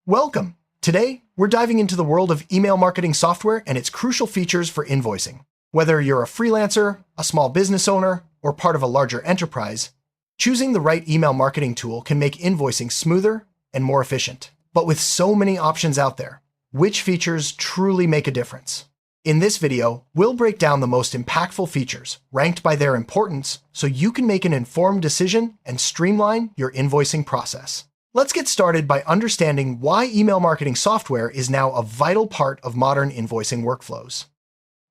Welcome! Today, we're diving into the world of email marketing software and its crucial features for invoicing. Whether you're a freelancer, a small business owner, or part of a larger enterprise, choosing the right email marketing tool can make invoicing smoother and more efficient. But with so many options out there, which features truly make a difference? In this video, we'll break down the most impactful features, ranked by their importance, so you can make an informed decision and streamline your invoicing process. Let's get started by understanding why email marketing software is now a vital part of modern invoicing workflows.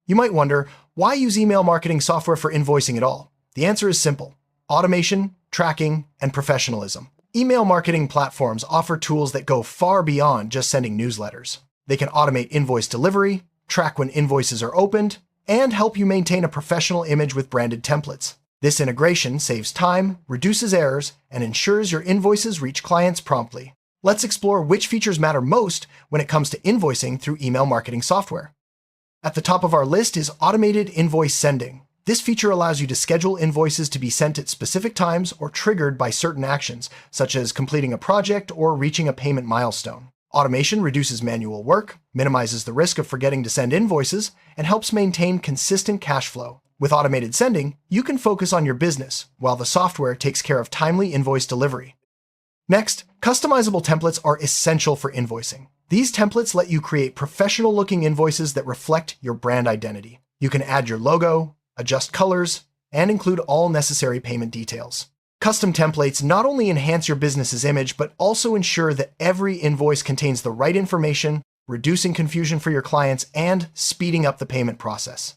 You might wonder, why use email marketing software for invoicing at all? The answer is simple: automation, tracking, and professionalism. Email marketing platforms offer tools that go far beyond just sending newsletters. They can automate invoice delivery, track when invoices are opened, and help you maintain a professional image with branded templates. This integration saves time, reduces errors, and ensures your invoices reach clients promptly. Let's explore which features matter most when it comes to invoicing through email marketing software. At the top of our list is automated invoice sending. This feature allows you to schedule invoices to be sent at specific times or triggered by certain actions, such as completing a project or reaching a payment milestone. Automation reduces manual work, minimizes the risk of forgetting to send invoices, and helps maintain consistent cash flow. With automated sending, you can focus on your business, while the software takes care of timely invoice delivery. Next, customizable templates are essential for invoicing. These templates let you create professional-looking invoices that reflect your brand identity. You can add your logo, adjust colors, and include all necessary payment details. Custom templates not only enhance your business's image, but also ensure that every invoice contains the right information, reducing confusion for your clients and speeding up the payment process.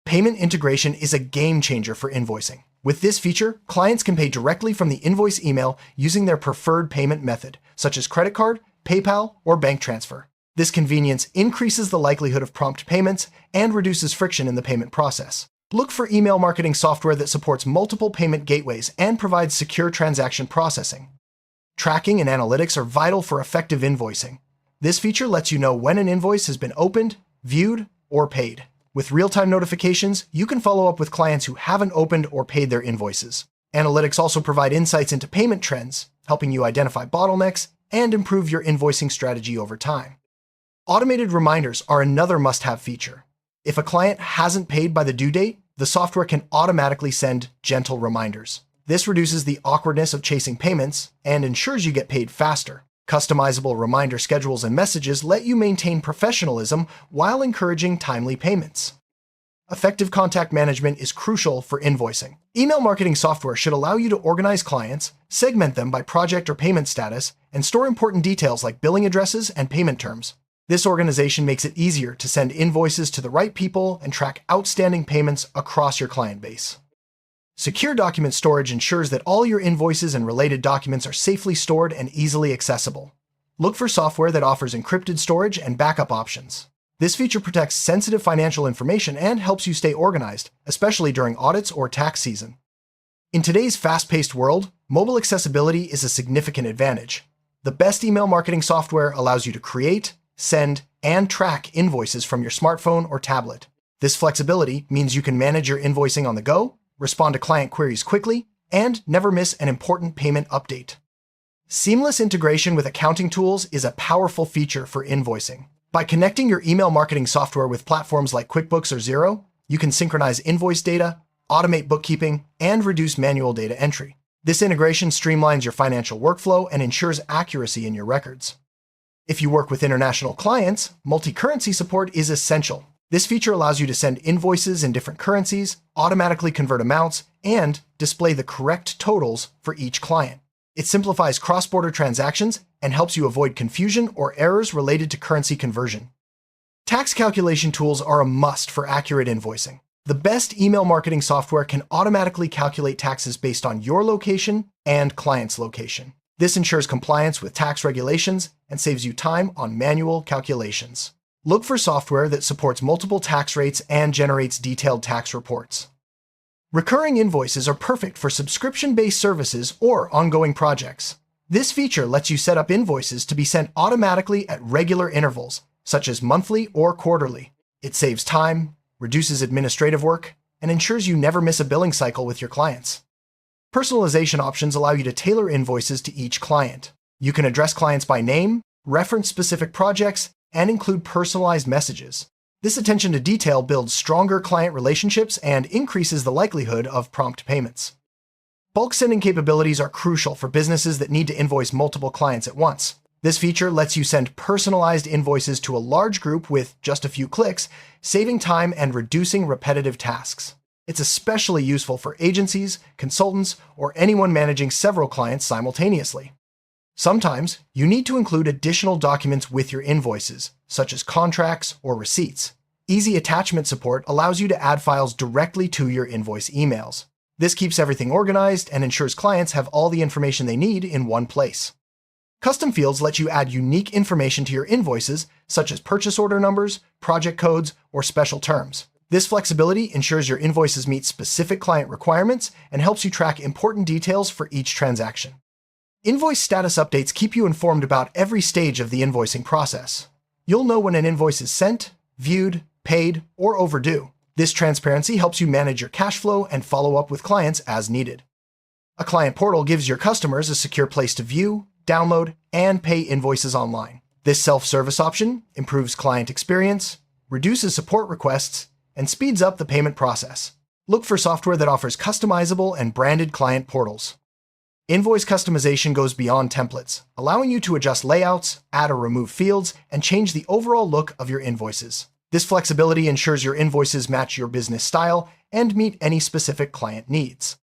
Payment integration is a game changer for invoicing. With this feature, clients can pay directly from the invoice email using their preferred payment method, such as credit card, PayPal, or bank transfer. This convenience increases the likelihood of prompt payments and reduces friction in the payment process. Look for email marketing software that supports multiple payment gateways and provides secure transaction processing. Tracking and analytics are vital for effective invoicing. This feature lets you know when an invoice has been opened, viewed, or paid. With real-time notifications, you can follow up with clients who haven't opened or paid their invoices. Analytics also provide insights into payment trends, helping you identify bottlenecks and improve your invoicing strategy over time. Automated reminders are another must-have feature. If a client hasn't paid by the due date, the software can automatically send gentle reminders. This reduces the awkwardness of chasing payments and ensures you get paid faster. Customizable reminder schedules and messages let you maintain professionalism while encouraging timely payments. Effective contact management is crucial for invoicing. Email marketing software should allow you to organize clients, segment them by project or payment status, and store important details like billing addresses and payment terms. This organization makes it easier to send invoices to the right people and track outstanding payments across your client base. Secure document storage ensures that all your invoices and related documents are safely stored and easily accessible. Look for software that offers encrypted storage and backup options. This feature protects sensitive financial information and helps you stay organized, especially during audits or tax season. In today's fast-paced world, mobile accessibility is a significant advantage. The best email marketing software allows you to create, send, and track invoices from your smartphone or tablet. This flexibility means you can manage your invoicing on the go, respond to client queries quickly, and never miss an important payment update. Seamless integration with accounting tools is a powerful feature for invoicing. By connecting your email marketing software with platforms like QuickBooks or Xero, you can synchronize invoice data, automate bookkeeping, and reduce manual data entry. This integration streamlines your financial workflow and ensures accuracy in your records. If you work with international clients, multi-currency support is essential. This feature allows you to send invoices in different currencies, automatically convert amounts, and display the correct totals for each client. It simplifies cross-border transactions and helps you avoid confusion or errors related to currency conversion. Tax calculation tools are a must for accurate invoicing. The best email marketing software can automatically calculate taxes based on your location and client's location. This ensures compliance with tax regulations and saves you time on manual calculations. Look for software that supports multiple tax rates and generates detailed tax reports. Recurring invoices are perfect for subscription-based services or ongoing projects. This feature lets you set up invoices to be sent automatically at regular intervals, such as monthly or quarterly. It saves time, reduces administrative work, and ensures you never miss a billing cycle with your clients. Personalization options allow you to tailor invoices to each client. You can address clients by name, reference specific projects, and include personalized messages. This attention to detail builds stronger client relationships and increases the likelihood of prompt payments. Bulk sending capabilities are crucial for businesses that need to invoice multiple clients at once. This feature lets you send personalized invoices to a large group with just a few clicks, saving time and reducing repetitive tasks. It's especially useful for agencies, consultants, or anyone managing several clients simultaneously. Sometimes, you need to include additional documents with your invoices, such as contracts or receipts. Easy attachment support allows you to add files directly to your invoice emails. This keeps everything organized and ensures clients have all the information they need in one place. Custom fields let you add unique information to your invoices, such as purchase order numbers, project codes, or special terms. This flexibility ensures your invoices meet specific client requirements and helps you track important details for each transaction. Invoice status updates keep you informed about every stage of the invoicing process. You'll know when an invoice is sent, viewed, paid, or overdue. This transparency helps you manage your cash flow and follow up with clients as needed. A client portal gives your customers a secure place to view, download, and pay invoices online. This self-service option improves client experience, reduces support requests, and speeds up the payment process. Look for software that offers customizable and branded client portals. Invoice customization goes beyond templates, allowing you to adjust layouts, add or remove fields, and change the overall look of your invoices. This flexibility ensures your invoices match your business style and meet any specific client needs.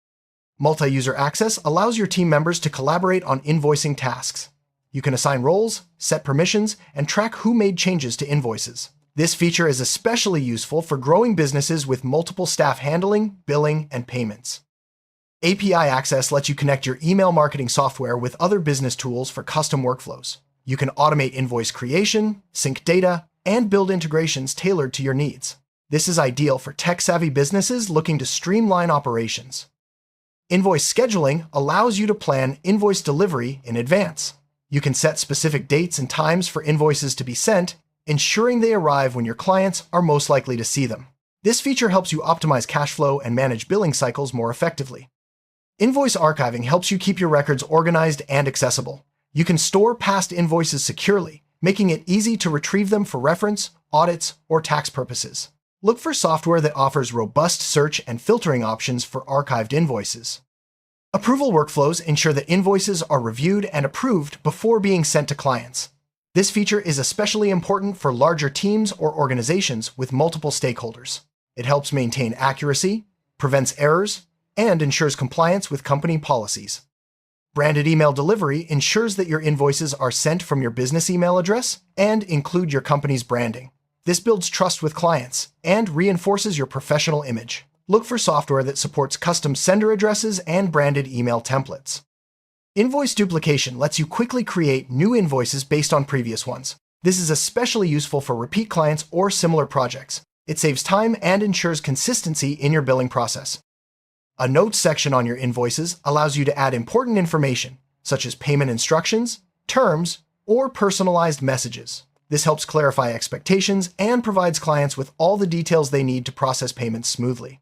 Multi-user access allows your team members to collaborate on invoicing tasks. You can assign roles, set permissions, and track who made changes to invoices. This feature is especially useful for growing businesses with multiple staff handling, billing, and payments. API access lets you connect your email marketing software with other business tools for custom workflows. You can automate invoice creation, sync data, and build integrations tailored to your needs. This is ideal for tech-savvy businesses looking to streamline operations. Invoice scheduling allows you to plan invoice delivery in advance. You can set specific dates and times for invoices to be sent, ensuring they arrive when your clients are most likely to see them. This feature helps you optimize cash flow and manage billing cycles more effectively. Invoice archiving helps you keep your records organized and accessible. You can store past invoices securely, making it easy to retrieve them for reference, audits, or tax purposes. Look for software that offers robust search and filtering options for archived invoices. Approval workflows ensure that invoices are reviewed and approved before being sent to clients. This feature is especially important for larger teams or organizations with multiple stakeholders. It helps maintain accuracy, prevents errors, and ensures compliance with company policies. Branded email delivery ensures that your invoices are sent from your business email address and include your company's branding. This builds trust with clients and reinforces your professional image. Look for software that supports custom sender addresses and branded email templates. Invoice duplication lets you quickly create new invoices based on previous ones. This is especially useful for repeat clients or similar projects. It saves time and ensures consistency in your billing process. A notes section on your invoices allows you to add important information, such as payment instructions, terms, or personalized messages. This helps clarify expectations and provides clients with all the details they need to process payments smoothly.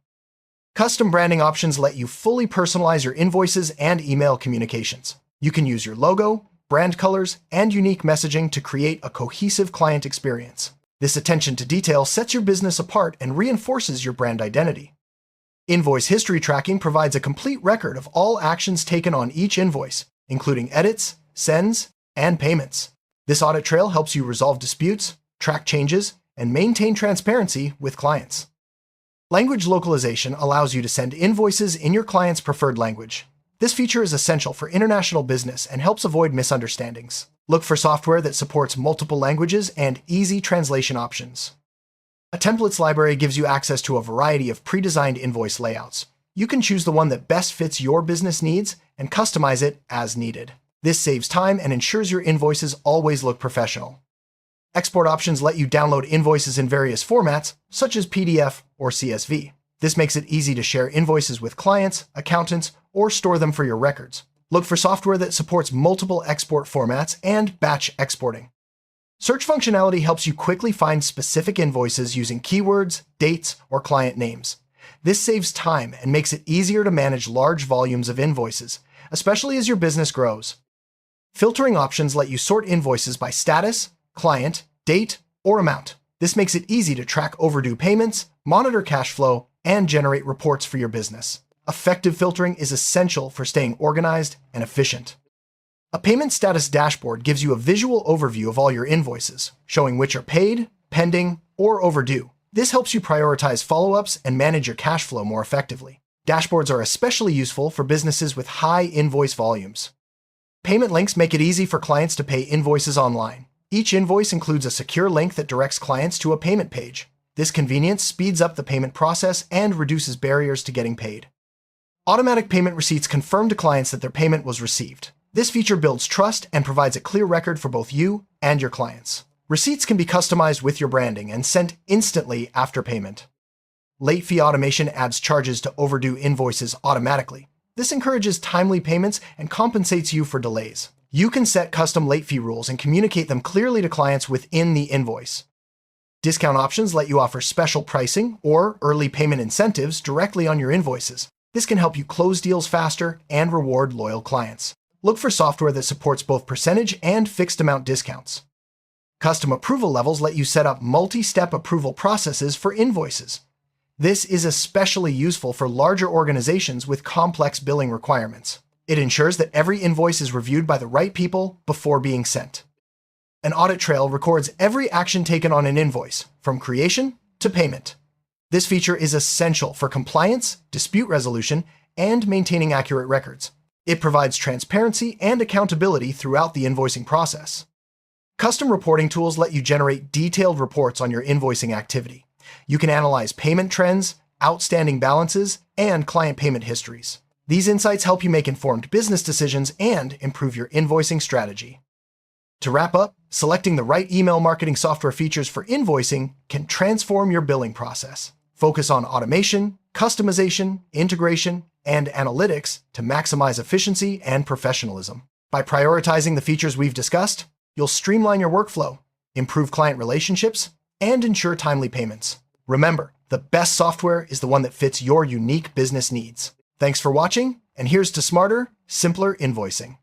Custom branding options let you fully personalize your invoices and email communications. You can use your logo, brand colors, and unique messaging to create a cohesive client experience. This attention to detail sets your business apart and reinforces your brand identity. Invoice history tracking provides a complete record of all actions taken on each invoice, including edits, sends, and payments. This audit trail helps you resolve disputes, track changes, and maintain transparency with clients. Language localization allows you to send invoices in your client's preferred language. This feature is essential for international business and helps avoid misunderstandings. Look for software that supports multiple languages and easy translation options. A templates library gives you access to a variety of pre-designed invoice layouts. You can choose the one that best fits your business needs and customize it as needed. This saves time and ensures your invoices always look professional. Export options let you download invoices in various formats, such as PDF or CSV. This makes it easy to share invoices with clients, accountants, or store them for your records. Look for software that supports multiple export formats and batch exporting. Search functionality helps you quickly find specific invoices using keywords, dates, or client names. This saves time and makes it easier to manage large volumes of invoices, especially as your business grows. Filtering options let you sort invoices by status, client, date, or amount. This makes it easy to track overdue payments, monitor cash flow, and generate reports for your business. Effective filtering is essential for staying organized and efficient. A payment status dashboard gives you a visual overview of all your invoices, showing which are paid, pending, or overdue. This helps you prioritize follow-ups and manage your cash flow more effectively. Dashboards are especially useful for businesses with high invoice volumes. Payment links make it easy for clients to pay invoices online. Each invoice includes a secure link that directs clients to a payment page. This convenience speeds up the payment process and reduces barriers to getting paid. Automatic payment receipts confirm to clients that their payment was received. This feature builds trust and provides a clear record for both you and your clients. Receipts can be customized with your branding and sent instantly after payment. Late fee automation adds charges to overdue invoices automatically. This encourages timely payments and compensates you for delays. You can set custom late fee rules and communicate them clearly to clients within the invoice. Discount options let you offer special pricing or early payment incentives directly on your invoices. This can help you close deals faster and reward loyal clients. Look for software that supports both percentage and fixed amount discounts. Custom approval levels let you set up multi-step approval processes for invoices. This is especially useful for larger organizations with complex billing requirements. It ensures that every invoice is reviewed by the right people before being sent. An audit trail records every action taken on an invoice, from creation to payment. This feature is essential for compliance, dispute resolution, and maintaining accurate records. It provides transparency and accountability throughout the invoicing process. Custom reporting tools let you generate detailed reports on your invoicing activity. You can analyze payment trends, outstanding balances, and client payment histories. These insights help you make informed business decisions and improve your invoicing strategy. To wrap up, selecting the right email marketing software features for invoicing can transform your billing process. Focus on automation, customization, integration, and analytics to maximize efficiency and professionalism. By prioritizing the features we've discussed, you'll streamline your workflow, improve client relationships, and ensure timely payments. Remember, the best software is the one that fits your unique business needs. Thanks for watching, and here's to smarter, simpler invoicing.